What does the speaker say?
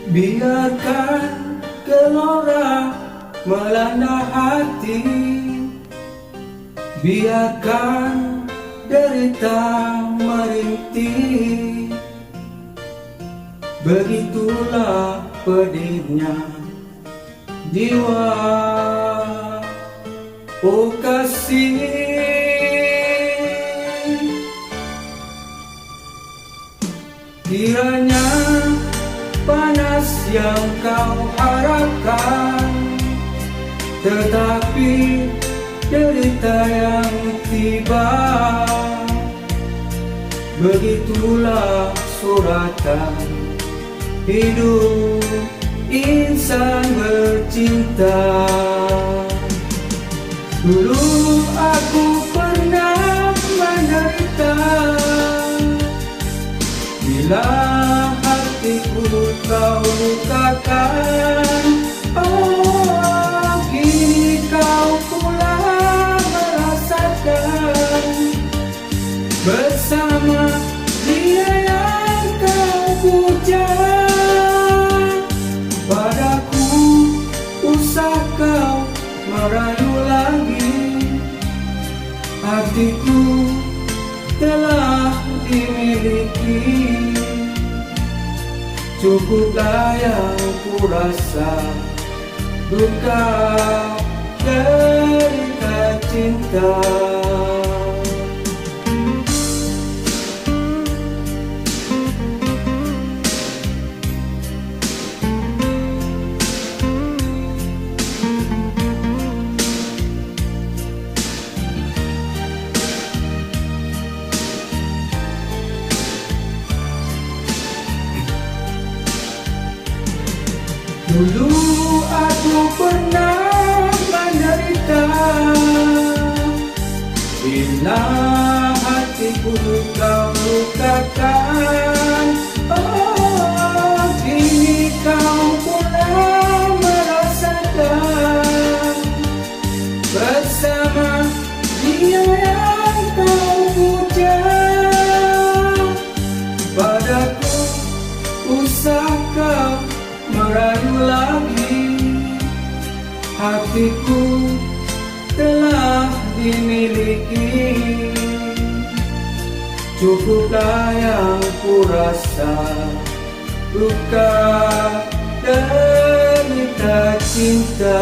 Biarkan gelora melanda hati, biarkan derita merintih. Begitulah pedihnya jiwa, oh kasih. Kiranya panas yang kau harapkan, tetapi derita yang tiba. Begitulah suratan hidup insan bercinta. Dulu aku pernah menderita, bila hatiku kau lukakan. Oh, kini kau pula merasakan bersama dia yang kau puja. Padaku usah kau merayu lagi, hatiku telah dimiliki. Cukuplah yang kurasa, duka derita cinta. Dulu aku pernah menderita, bila hatiku kau lukakan. Oh, kini kau pula merasakan bersama dia yang kau puja. Padaku usah kau merayu lagi, hatiku telah dimiliki. Cukuplah yang kurasa, luka derita cinta.